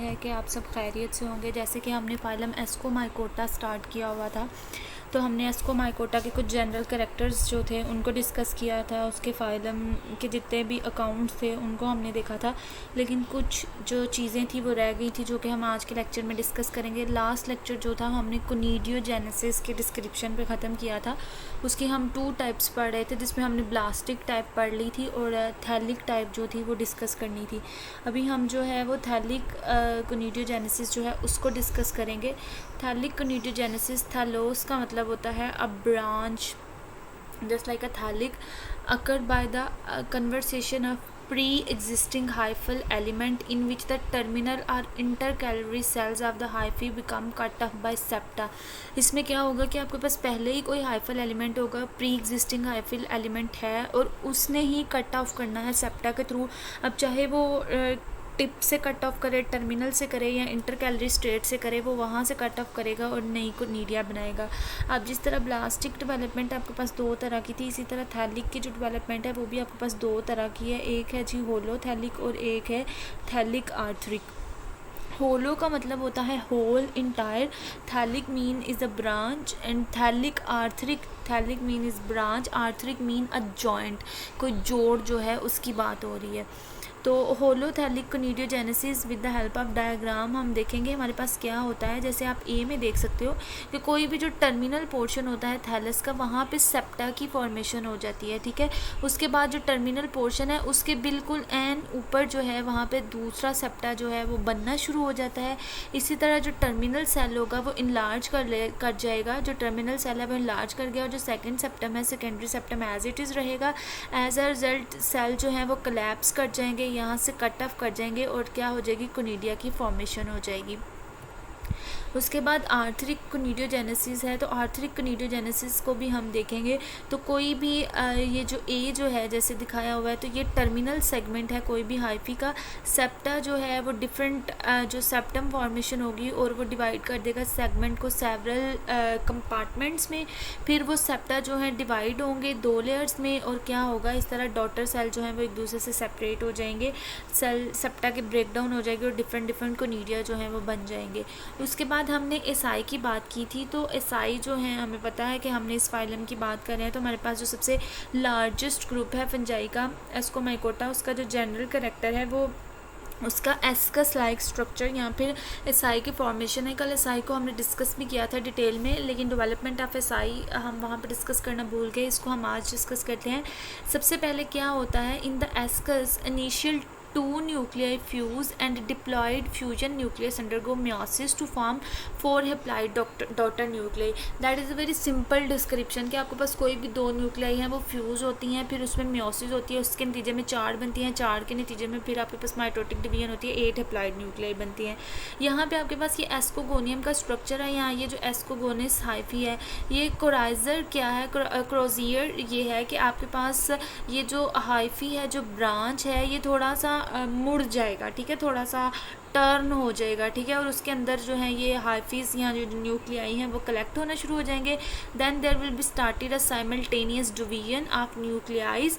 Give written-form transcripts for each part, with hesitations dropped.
है कि आप सब खैरियत से होंगे। जैसे कि हमने फाइलम एस्कोमाइकोटा स्टार्ट किया हुआ था, तो हमने एस्कोमाइकोटा के कुछ जनरल कैरेक्टर्स जो थे उनको डिस्कस किया था। उसके फाइलम के जितने भी अकाउंट्स थे उनको हमने देखा था, लेकिन कुछ जो चीज़ें थी वो रह गई थी जो कि हम आज के लेक्चर में डिस्कस करेंगे। लास्ट लेक्चर जो था हमने कोनिडियोजेनेसिस के डिस्क्रिप्शन पे ख़त्म किया था। उसकी हम 2 टाइप्स पढ़ रहे थे, जिसमें हमने ब्लास्टिक टाइप पढ़ ली थी और थैलिक टाइप जो थी वो डिस्कस करनी थी। अभी हम जो है वो थैलिक कोनिडियोजेनेसिस जो है उसको डिस्कस करेंगे। थैलिक कोनिडियोजेनेसिस, थैलोस का मतलब होता है a branch just like a thallic occurred by the conversation of pre-existing hyphal element in which the terminal or intercalary cells of the hyphae become cut off by septa। इसमें क्या होगा कि आपके पास पहले ही कोई हाइफल एलिमेंट होगा, pre existing hyphal element है और उसने ही कट ऑफ करना है सेप्टा के थ्रू। अब चाहे वो टिप से कट ऑफ करे, टर्मिनल से करे या इंटरकैलरी स्टेट से करे, वो वहाँ से कट ऑफ करेगा और नई कोनिडिया बनाएगा। अब जिस तरह ब्लास्टिक डेवलपमेंट आपके पास 2 तरह की थी, इसी तरह थैलिक की जो डेवलपमेंट है वो भी आपके पास 2 तरह की है। एक है जी होलोथैलिक और एक है थैलिक आर्थरिक। होलो का मतलब होता है whole, entire. Thallic mean is a branch and thallic arthric, thallic mean is branch, arthric mean a joint, कोई जोड़ जो है उसकी बात हो रही है। तो holothallic conidiogenesis with the help of diagram हम देखेंगे हमारे पास क्या होता है। जैसे आप ए में देख सकते हो कि कोई भी जो टर्मिनल पोर्शन होता है थैलस का, वहाँ पे सेप्टा की फॉर्मेशन हो जाती है, ठीक है। उसके बाद जो टर्मिनल पोर्शन है उसके बिल्कुल एन ऊपर जो है वहाँ पे दूसरा सेप्टा जो है वो बनना शुरू हो जाता है। इसी तरह जो टर्मिनल सेल होगा वो इनलार्ज कर जाएगा। जो टर्मिनल सेल है वो इनलार्ज कर गया और जो सेकेंड सेप्टम है, secondary septum as it is रहेगा। एज अ रिजल्ट सेल जो है वो कोलैप्स कर जाएंगे, यहाँ से कट ऑफ कर जाएंगे और क्या हो जाएगी, कोनिडिया की फॉर्मेशन हो जाएगी। उसके बाद आर्थरिक कोनिडियोजेनेसिस है, तो आर्थरिक कोनिडियोजेनेसिस को भी हम देखेंगे। तो कोई भी ये जो ए जो है जैसे दिखाया हुआ है, तो ये टर्मिनल सेगमेंट है कोई भी हाइफी का। सेप्टा जो है वो डिफरेंट जो सेप्टम फॉर्मेशन होगी और वो डिवाइड कर देगा सेगमेंट को सेवरल कंपार्टमेंट्स में। फिर वो सेप्टा जो है डिवाइड होंगे 2 लेयर्स में और क्या होगा, इस तरह डॉटर सेल जो है वो एक दूसरे से सेपरेट हो जाएंगे, सेल सेप्टा के ब्रेक डाउन हो जाएंगे और डिफरेंट डिफरेंट कोनिडिया जो है वो बन जाएंगे। उसके बाद हमने एसआई की बात की थी। तो एसआई जो है हमें पता है कि हमने इस फाइलम की बात कर रहे हैं, तो हमारे पास जो सबसे लार्जेस्ट ग्रुप है फंजाई का एस्कोमाइकोटा, उसका जो जनरल कैरेक्टर है वो उसका एस्कस लाइक स्ट्रक्चर या फिर एसआई की फॉर्मेशन है। कल एसआई को हमने डिस्कस भी किया था डिटेल में, लेकिन डेवलपमेंट ऑफ एसआई हम वहाँ पर डिस्कस करना भूल गए, इसको हम आज डिस्कस करते हैं। सबसे पहले क्या होता है, in the ascus initial 2 nuclei fuse and diploid fusion nucleus undergo meiosis to form 4 haploid daughter nuclei। That is a very simple description कि आपके पास कोई भी 2 न्यूक्लियाई हैं वो फ्यूज़ होती हैं, फिर उसमें मियोसिस होती है, उसके नतीजे में 4 बनती हैं, 4 के नतीजे में फिर आपके पास माइटोटिक डिवीजन होती है, 8 हैप्लॉइड न्यूक्लियाई बनती हैं। यहाँ पे आपके पास ये एस्कोगोनियम का स्ट्रक्चर है। यहाँ ये जो एस्कोगोनिस हाइफी है, ये कोराइजर क्या है, क्रोजियर ये है कि आपके पास ये जो हाइफी है, जो ब्रांच है, ये थोड़ा सा मुड़ जाएगा, ठीक है, थोड़ा सा टर्न हो जाएगा, ठीक है, और उसके अंदर जो है ये हाइफीज़ यहाँ जो न्यूक्लियाई हैं वो कलेक्ट होना शुरू हो जाएंगे। Then there will be started a simultaneous division of nuclei.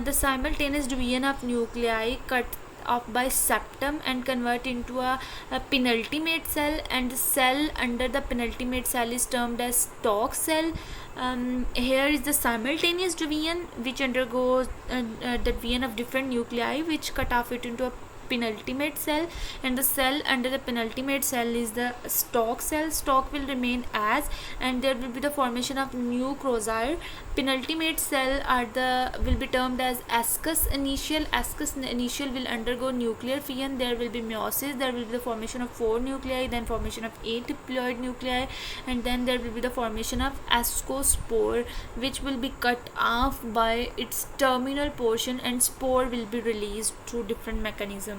The simultaneous division of nuclei cut off by septum and convert into a penultimate cell, and the cell under the penultimate cell is termed as stalk cell. Here is the simultaneous division which undergoes the division of different nuclei which cut off it into a penultimate cell, and the cell under the penultimate cell is the stalk cell. Stalk will remain as, and there will be the formation of new crosier. Penultimate cell will be termed as ascus initial. Ascus initial will undergo nuclear fission. There will be meiosis. There will be the formation of 4 nuclei, then formation of 8 diploid nuclei, and then there will be the formation of ascospore, which will be cut off by its terminal portion, and spore will be released through different mechanisms.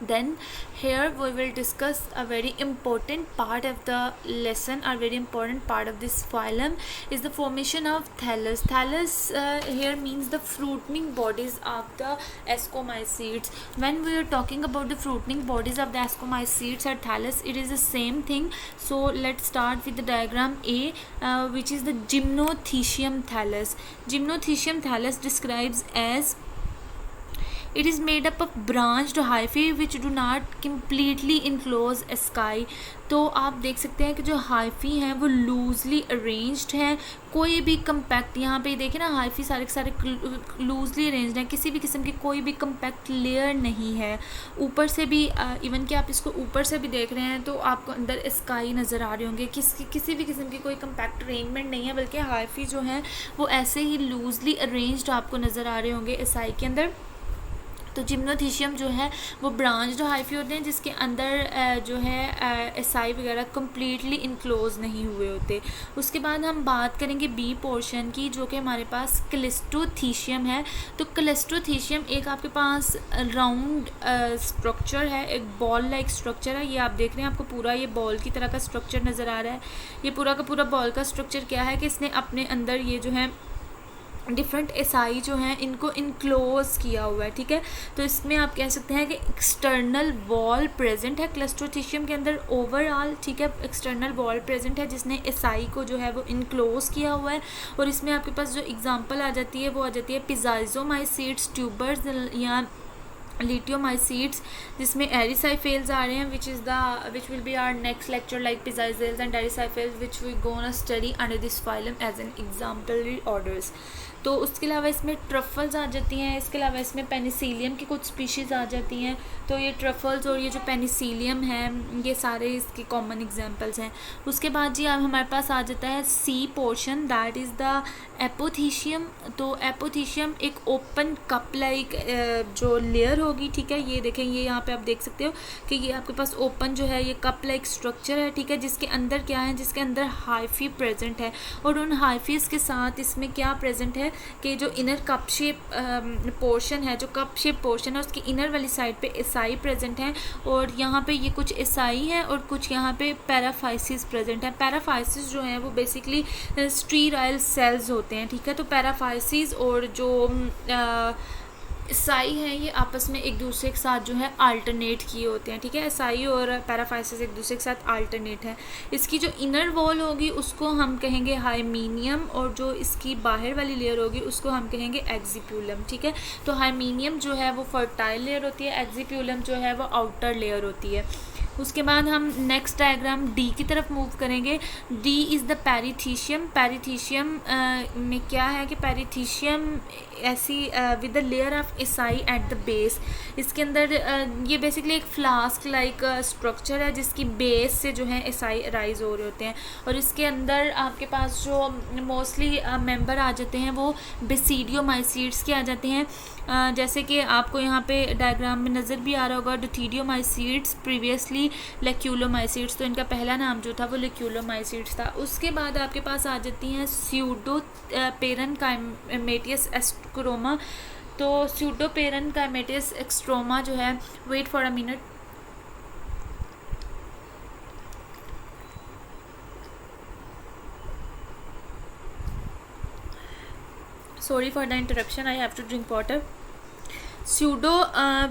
Then here we will discuss a very important part of the lesson, a very important part of this phylum is the formation of thallus. Thallus here means the fruiting bodies of the ascomycetes. When we are talking about the fruiting bodies of the ascomycetes or thallus, it is the same thing. So let's start with the diagram A, which is the gymnothecium thallus. Gymnothecium thallus describes as it is made up of branched hyphae which do not completely enclose sky. तो आप देख सकते हैं कि जो hyphae हैं वो loosely arranged हैं, कोई भी कम्पैक्ट, यहाँ पे देखिए ना हाइफी सारे के सारे लूजली अरेंज्ड हैं, किसी भी किस्म की कोई भी कम्पैक्ट लेयर नहीं है। ऊपर से भी इवन कि आप इसको ऊपर से भी देख रहे हैं तो आपको अंदर स्काई नज़र आ रहे होंगे, किसी भी किस्म की कोई कम्पैक्ट अरेंजमेंट नहीं है, बल्कि हाइफी जो हैं वो ऐसे ही लूजली अरेंज्ड आपको नज़र आ रहे होंगे स्काई के अंदर। तो जिम्नोथीशियम जो है वो ब्रांच्ड हाइफी होते हैं जिसके अंदर जो है एसाई वगैरह कम्प्लीटली इनक्लोज नहीं हुए होते। उसके बाद हम बात करेंगे बी पोर्शन की, जो कि हमारे पास क्लिस्टोथीशियम है। तो क्लिस्टोथीशियम एक आपके पास राउंड स्ट्रक्चर है, एक बॉल लाइक स्ट्रक्चर है। ये आप देख रहे हैं, आपको पूरा ये बॉल की तरह का स्ट्रक्चर नज़र आ रहा है। ये पूरा का पूरा बॉल का स्ट्रक्चर क्या है कि इसने अपने अंदर ये जो है डिफरेंट एसाई जो हैं इनको इनक्लोज किया हुआ है, ठीक है। तो इसमें आप कह सकते हैं कि एक्सटर्नल वॉल प्रेजेंट है क्लिस्टोथीशियम के अंदर ओवरऑल, ठीक है। एक्सटर्नल वॉल प्रेजेंट है जिसने एसाई को जो है वो इनक्लोज किया हुआ है। और इसमें आपके पास जो एग्जांपल आ जाती है वो आ जाती है पिज़ाइज़ोमाइसीड्स, ट्यूबर्स या लिटियोमाइसीड्स, जिसमें एरिसाइफेल्स आ रहे हैं which will be our next lecture like Pezizales and Erysiphales which we gonna study under this phylum as an exemplary orders. तो उसके अलावा इसमें ट्रफल्स आ जाती हैं, इसके अलावा इसमें पेनिसिलियम की कुछ स्पीशीज़ आ जाती हैं। तो ये ट्रफल्स और ये जो पेनिसिलियम है ये सारे इसके कॉमन एग्जांपल्स हैं। उसके बाद जी अब हमारे पास आ जाता है C portion, that is the apothecium. तो एपोथीशियम एक ओपन कप लाइक जो लेयर होगी, ठीक है। ये देखें, ये यहाँ पे आप देख सकते हो कि ये आपके पास ओपन जो है ये कप लाइक स्ट्रक्चर है, ठीक है, जिसके अंदर क्या है, जिसके अंदर हाइफी प्रेजेंट है। और उन हाइफीज़ के साथ इसमें क्या प्रेजेंट है कि जो इनर कप शेप पोर्शन है, जो कप शेप पोर्शन है उसकी इनर वाली साइड पे एसाई प्रेजेंट हैं। और यहाँ पे ये कुछ एसाई हैं और कुछ यहाँ पे पैराफाइसिस प्रेजेंट है। पैराफाइसिस जो हैं वो बेसिकली स्टीराइल सेल्स होते हैं, ठीक है। तो पैराफाइसिस और जो एसाई हैं ये आपस में एक दूसरे के साथ जो है अल्टरनेट किए होते हैं, ठीक है। एसाई और पैराफाइसिस एक दूसरे के साथ अल्टरनेट है। इसकी जो इनर वॉल होगी उसको हम कहेंगे हाइमीनियम और जो इसकी बाहर वाली लेयर होगी उसको हम कहेंगे एक्जिप्यूलम, ठीक है। तो हाइमीनियम जो है वो फर्टाइल लेयर होती है, एक्जिप्यूलम जो है वो आउटर लेयर होती है। उसके बाद हम नेक्स्ट डायग्राम डी की तरफ मूव करेंगे। D is the perithecium. Perithecium में क्या है कि पेरीथीशियम ऐसी with the layer of asci at the base. इसके अंदर ये बेसिकली एक फ्लास्क लाइक स्ट्रक्चर है जिसकी बेस से जो है एसाई राइज हो रहे होते हैं। और इसके अंदर आपके पास जो मोस्टली मेंबर आ जाते हैं वो बेसिडियोमाइसीड्स के आ जाते हैं। जैसे कि आपको यहाँ पे डायग्राम में नज़र भी आ रहा होगा, डिथिडियोमाइसीड्स प्रीवियसली लेक्यूलोमाइसीड्स, तो इनका पहला नाम जो था वो लेक्यूलोमाइसीड्स था। उसके बाद आपके पास आ जाती हैं स्यूडोपेरेनकाइमेटियस एस्ट्रोमा। तो स्यूडोपेरेनकाइमेटियस एक्स्ट्रोमा जो है, wait for a minute, sorry for the interruption, I have to drink water. Pseudo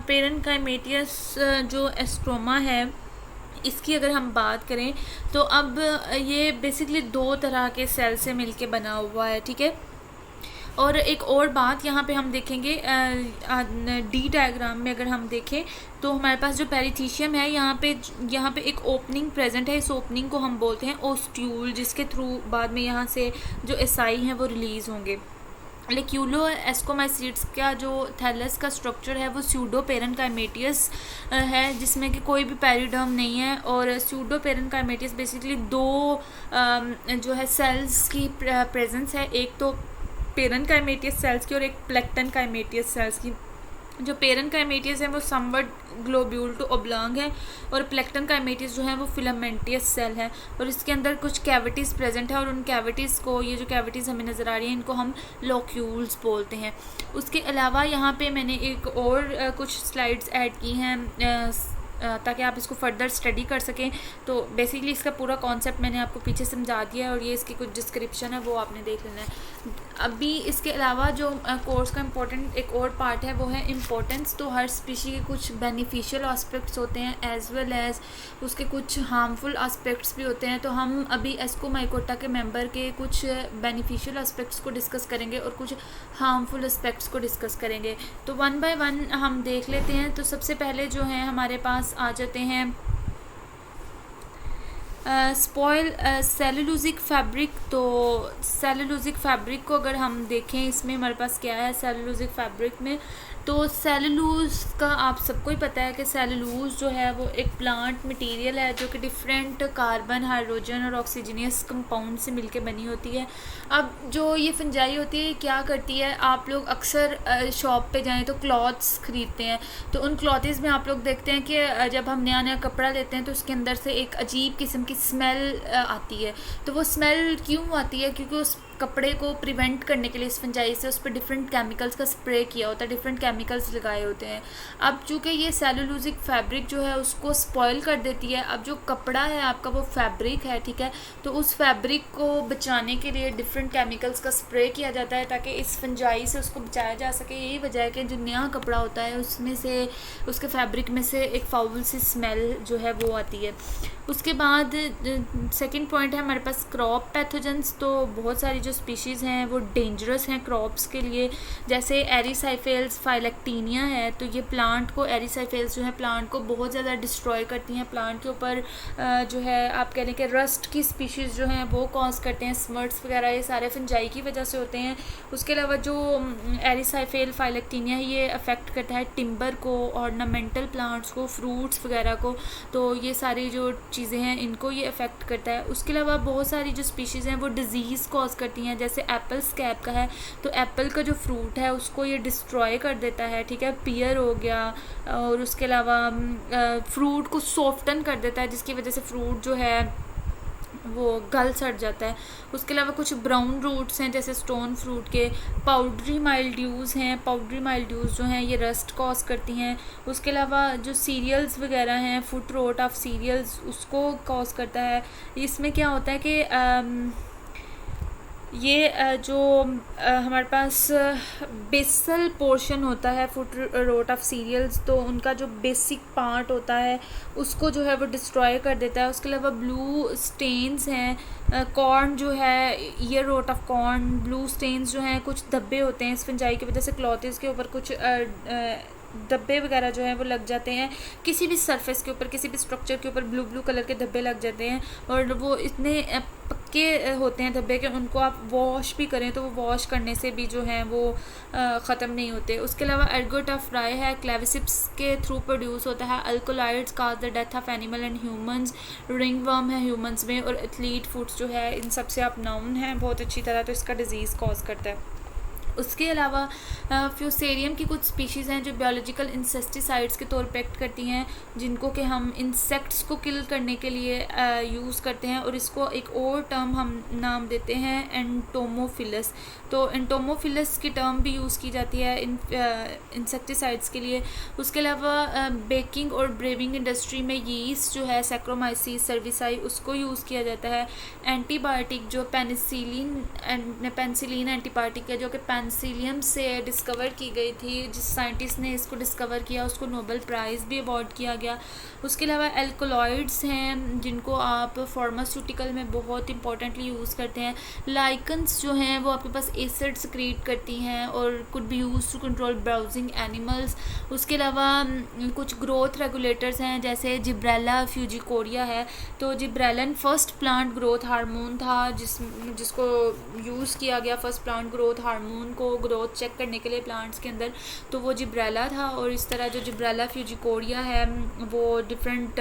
पेरेनकाइमेटियस जो एस्ट्रोमा है इसकी अगर हम बात करें तो अब ये बेसिकली दो तरह के सेल से मिलके बना हुआ है, ठीक है। और एक और बात यहाँ पे हम देखेंगे डी डायग्राम में अगर हम देखें तो हमारे पास जो पेरीथीशियम है यहाँ पे एक ओपनिंग प्रेजेंट है। इस ओपनिंग को हम बोलते हैं ओस्ट्यूल, जिसके थ्रू बाद में यहाँ से जो एसाई हैं वो रिलीज़ होंगे। लेक्यूलो एस्कोमाइसीड्स का जो थैलस का स्ट्रक्चर है वो स्यूडो पेरेनकाइमेटियस है, जिसमें कि कोई भी पेरिडर्म नहीं है। और स्यूडो पेरेनकाइमेटियस बेसिकली दो जो है सेल्स की प्रेजेंस है, एक तो पेरेनकाइमेटियस सेल्स की और एक प्लेक्टनकाइमेटियस सेल्स की। जो पेरेनकाइमेटियस है वो समवट ग्लोब्यूल टू ओब्लॉन्ग है और प्लेक्टनकाइमेटियस जो है वो फिलामेंटियस सेल है। और इसके अंदर कुछ कैविटीज़ प्रेजेंट है और उन कैविटीज़ को, ये जो कैविटीज़ हमें नज़र आ रही हैं इनको हम लोक्यूल्स बोलते हैं। उसके अलावा यहाँ पे मैंने एक और कुछ स्लाइड्स ऐड की हैं ताकि आप इसको फर्दर स्टडी कर सकें। तो बेसिकली इसका पूरा कॉन्सेप्ट मैंने आपको पीछे समझा दिया है और ये इसकी कुछ डिस्क्रिप्शन है वो आपने देख लेना है। अभी इसके अलावा जो कोर्स का इम्पोर्टेंट एक और पार्ट है वो है इम्पोर्टेंस। तो हर स्पीशी के कुछ बेनिफिशियल एस्पेक्ट्स होते हैं एज वेल एज उसके कुछ हार्मफुल एस्पेक्ट्स भी होते हैं। तो हम अभी एस्को माइकोटा के मेंबर के कुछ बेनिफिशियल एस्पेक्ट्स को डिस्कस करेंगे और कुछ हार्मफुल एस्पेक्ट्स को डिस्कस करेंगे। तो वन बाय वन हम देख लेते हैं। तो सबसे पहले जो है हमारे पास आ जाते हैं स्पॉइल सेलुलोजिक फैब्रिक। तो सेलुलोजिक फैब्रिक को अगर हम देखें इसमें हमारे पास क्या है सेलुलोजिक फैब्रिक में, तो सेलुलोज का आप सबको ही पता है कि सेलुलोज जो है वो एक प्लांट मटेरियल है जो कि डिफरेंट कार्बन, हाइड्रोजन और ऑक्सीजनियस कंपाउंड से मिलके बनी होती है। अब जो ये फंजाई होती है क्या करती है, आप लोग अक्सर शॉप पे जाएं तो क्लॉथ्स ख़रीदते हैं, तो उन क्लॉथ्स में आप लोग देखते हैं कि जब हम नया नया कपड़ा लेते हैं तो उसके अंदर से एक अजीब किस्म की स्मेल आती है। तो वो स्मेल क्यों आती है, क्योंकि उस कपड़े को प्रिवेंट करने के लिए इस फंजाई से उस पर डिफरेंट केमिकल्स का स्प्रे किया होता है, डिफरेंट केमिकल्स लगाए होते हैं। अब चूँकि ये सेलुलोजिक फैब्रिक जो है उसको स्पॉइल कर देती है। अब जो कपड़ा है आपका वो फैब्रिक है, ठीक है, तो उस फैब्रिक को बचाने के लिए डिफरेंट केमिकल्स का स्प्रे किया जाता है ताकि इस फंजाई से उसको बचाया जा सके। यही वजह है कि जो नया कपड़ा होता है उसमें से उसके फैब्रिक में से एक फाउल सी स्मेल जो है वो आती है। उसके बाद सेकंड पॉइंट है हमारे पास क्रॉप पैथोजेंस। तो बहुत सारी जो स्पीशीज़ हैं वो डेंजरस हैं क्रॉप्स के लिए, जैसे एरिसाइफेल्स फाइलेक्टीनिया है। तो ये प्लांट को एरिसाइफेल्स जो है प्लांट को बहुत ज़्यादा डिस्ट्रॉय करती हैं। प्लांट के ऊपर जो है आप कह लें कि रस्ट की स्पीशीज़ जो हैं वो कॉज करते हैं, स्मर्ट्स वगैरह ये सारे फंजाई की वजह से होते हैं। उसके अलावा जो एरिसाइफेल फाइलेक्टीनिया ये अफेक्ट करता है टिम्बर को, ऑर्नामेंटल प्लांट्स को, फ्रूट्स वगैरह को। तो ये सारी जो चीज़ें हैं इनको ये अफेक्ट करता है। उसके अलावा बहुत सारी जो स्पीशीज़ हैं वो डिजीज़ कॉज करती हैं, जैसे एप्पल स्कैब का है तो एप्पल का जो फ्रूट है उसको ये डिस्ट्रॉय कर देता है, ठीक है, पियर हो गया। और उसके अलावा फ्रूट को सॉफ्टन कर देता है जिसकी वजह से फ्रूट जो है वो गल सड़ जाता है। उसके अलावा कुछ ब्राउन रूट्स हैं जैसे स्टोन फ्रूट के, पाउडरी माइल्ड्यूज़ हैं, पाउडरी माइल्ड्यूज़ जो हैं ये रस्ट कॉज करती हैं। उसके अलावा जो सीरियल्स वगैरह हैं, फुट रोट ऑफ सीरियल्स उसको कॉज करता है। इसमें क्या होता है कि ये जो हमारे पास बेसल पोर्शन होता है फुट रोट ऑफ सीरियल्स, तो उनका जो बेसिक पार्ट होता है उसको जो है वो डिस्ट्रॉय कर देता है। उसके अलावा ब्लू स्टेन्स हैं, कॉर्न जो है ear rot of corn, blue stains जो हैं कुछ धब्बे होते हैं इस फंजाई की वजह से, क्लॉथ्स के ऊपर कुछ धब्बे वगैरह जो हैं वो लग जाते हैं, किसी भी सरफेस के ऊपर किसी भी स्ट्रक्चर के ऊपर ब्लू ब्लू कलर के धब्बे लग जाते हैं और वो इतने पक्के होते हैं धब्बे के, उनको आप वॉश भी करें तो वो वॉश करने से भी जो है वो ख़त्म नहीं होते। उसके अलावा एर्गोट ऑफ फ्राई है, क्लेविसिप्स के थ्रू प्रोड्यूस होता है। Alkaloids cause the death of animal and humans, ring worm है ह्यूमंस में, और एथलीट फूड्स जो है इन सबसे आप नाउन हैं बहुत अच्छी तरह, तो इसका डिजीज़ कॉज करता है। उसके अलावा फ्यूसेरियम की कुछ स्पीशीज़ हैं जो बायोलॉजिकल इंसेक्टिसाइड्स के तौर पे एक्ट करती हैं, जिनको कि हम इंसेक्ट्स को किल करने के लिए यूज़ करते हैं, और इसको एक और टर्म हम नाम देते हैं एंटोमोफिलस। तो एंटोमोफिलस की टर्म भी यूज़ की जाती है इंसेक्टिसाइड्स के लिए। उसके अलावा बेकिंग और ब्रेविंग इंडस्ट्री में यीस्ट जो है सैक्रोमाइसिस सर्विसाई उसको यूज़ किया जाता है। एंटीबायोटिक जो पेनिसिलिन एंटीबायोटिक है जो कि पेंसिलियम से डिस्कवर की गई थी, जिस साइंटिस्ट ने इसको डिस्कवर किया उसको नोबेल प्राइज़ भी अवॉर्ड किया गया। उसके अलावा एल्कोलॉइड्स हैं जिनको आप फार्मास्यूटिकल में बहुत इंपॉर्टेंटली यूज़ करते हैं। लाइकन्स जो हैं वो आपके पास एसिड सिक्रीट करती हैं और could be use to control browsing animals. उसके अलावा कुछ ग्रोथ रेगुलेटर्स हैं जैसे जिब्रेला फ्यूजिकोरिया है। तो जिब्रेलन फर्स्ट प्लांट ग्रोथ हार्मोन था जिसको यूज़ किया गया फर्स्ट प्लांट ग्रोथ हार्मोन को ग्रोथ चेक करने के लिए प्लांट्स के अंदर, तो वो जिब्रेला था। और इस तरह जो जिब्रेला फ्यूजिकोरिया है वो डिफरेंट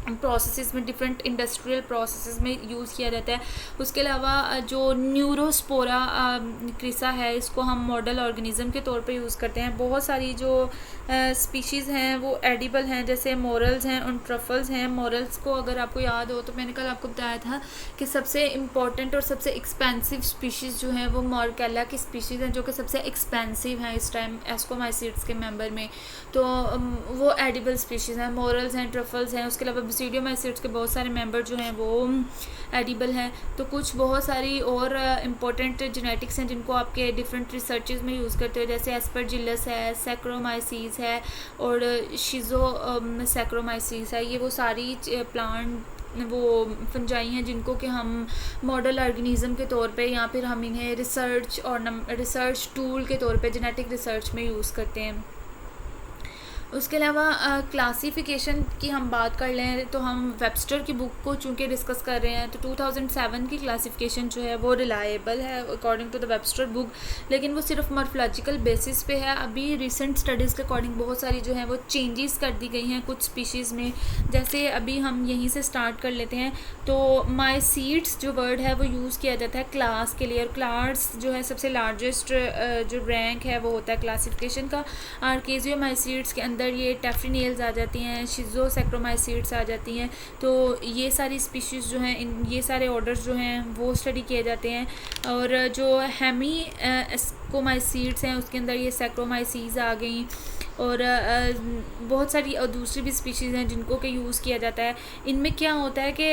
प्रोसेसेस में, डिफरेंट इंडस्ट्रियल प्रोसेसेस में यूज़ किया जाता है। उसके अलावा जो न्यूरोस्पोरा क्रिसा है, इसको हम मॉडल ऑर्गेनिज़म के तौर पे यूज़ करते हैं। बहुत सारी जो स्पीशीज़ हैं वो एडिबल हैं, जैसे मोरल्स हैं और ट्रफल्स हैं। मोरल्स को अगर आपको याद हो तो मैंने कल आपको बताया था कि सबसे इम्पॉर्टेंट और सबसे एक्सपेंसिव स्पीशीज़ जो हैं वो मॉर्केला की स्पीशीज़ हैं, जो कि सबसे एक्सपेंसिव हैं इस टाइम एस्कोमाइसीड्स के मेंबर में। तो वो एडिबल स्पीशीज़ हैं, मोरल्स हैं, ट्रफल्स हैं। उसके अलावा बसीडियोमाइसीड्स के बहुत सारे मेंबर जो हैं वो एडिबल हैं। तो कुछ बहुत सारी और इम्पोर्टेंट जेनेटिक्स हैं जिनको आपके डिफरेंट रिसर्चेज में यूज़ करते हो, जैसे एस्परजिलस है, सैक्रोमाइसीस है और शिजो सैक्रोमाइसीस है। ये वो सारी प्लांट वो फंजाई हैं जिनको कि हम मॉडल ऑर्गेनिज़म के तौर पे या फिर हम इन्हें रिसर्च और रिसर्च टूल के तौर पे जेनेटिक रिसर्च में यूज़ करते हैं। उसके अलावा क्लासिफिकेशन की हम बात कर लें तो हम वेबस्टर की बुक को चूँकि डिस्कस कर रहे हैं, तो 2007 की क्लासिफिकेशन जो है वो रिलायबल है according to the Webster book, लेकिन वो सिर्फ मॉर्फोलॉजिकल बेसिस पे है। अभी रिसेंट स्टडीज़ के अकॉर्डिंग बहुत सारी जो है वो चेंजेस कर दी गई हैं कुछ स्पीशीज़ में। जैसे अभी हम यहीं से स्टार्ट कर लेते हैं, तो माइसीड्स जो वर्ड है वो यूज़ किया जाता है क्लास के लिए, और क्लास जो है सबसे लार्जेस्ट जो रैंक है वो होता है क्लासिफिकेशन का। आर्केजियोमाइसीड्स के अंदर ये टेफ्रिनेल्स आ जाती हैं, शिज़ोसैक्रोमाइसीड्स आ जाती हैं। तो ये सारी स्पीशीज़ जो हैं, ये सारे ऑर्डर्स जो हैं वो स्टडी किए जाते हैं। और जो हेमी एस्कोमाइसीड्स हैं उसके अंदर ये सैक्रोमाइसीज आ गई, और बहुत सारी दूसरी भी स्पीशीज़ हैं जिनको कि यूज़ किया जाता है। इनमें क्या होता है कि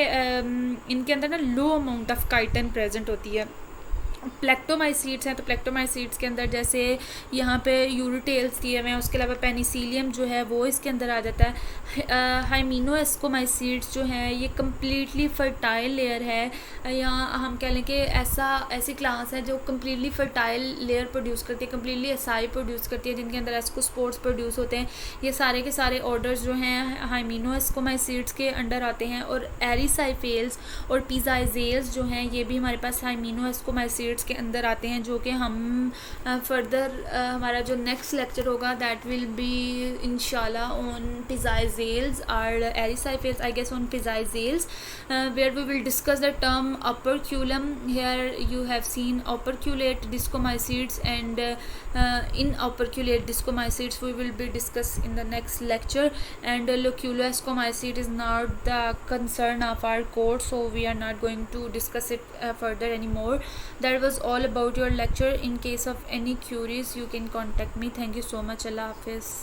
इनके अंदर ना लो अमाउंट ऑफ काइटिन प्रेजेंट होती है। प्लेक्टोमाइसीड्स हैं, तो प्लेक्टोमाइसीड्स के अंदर जैसे यहाँ पे यूरोटेल्स दिए हुए हैं, उसके अलावा पेनिसिलियम जो है वो इसके अंदर आ जाता है। हाइमिनो एस्कोमाइसीड्स जो हैं ये कम्प्लीटली फर्टाइल लेयर है, या हम कह लें कि ऐसी क्लास है जो कम्प्लीटली फर्टाइल लेयर प्रोड्यूस करती है, कम्प्लीटली एसाई प्रोड्यूस करती है, जिनके अंदर एस्कोस्पोर्स प्रोड्यूस होते हैं। ये सारे के सारे ऑर्डर्स जो हैं हाइमिनो एस्कोमाइसीड्स के अंडर आते हैं। और एरिसाइफेल्स और पिज़ाइजेल्स जो हैं ये भी हमारे पास हाइमिनो एस्कोमाइसीड्स के अंदर आते हैं, जो कि हम फर्दर हमारा जो नेक्स्ट लेक्चर होगा दैट विल बी इंशाल्लाह ऑन पिज़ाइजेल्स और Erysiphales, I guess on Pezizales, where we will discuss the term operculum. Here you have seen operculate discomycetes, and in operculate discomycetes we will be discuss in the next lecture. And loculoascomycete is not the concern of our course, so we are not going to discuss it further anymore. That was all about your lecture. In case of any queries you can contact me. Thank you so much. Allah Hafiz.